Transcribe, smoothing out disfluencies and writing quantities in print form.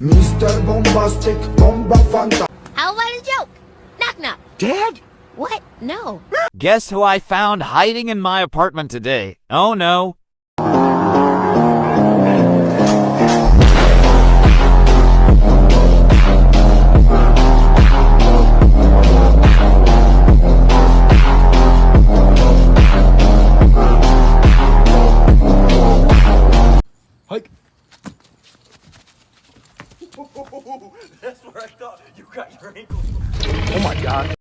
Mr. Bombastic, Bomba Fanta. How about a joke? Knock knock. Dad? What? No. Guess who I found hiding in my apartment today? Oh no. Hike. That's where I thought you got your ankle. Oh my god.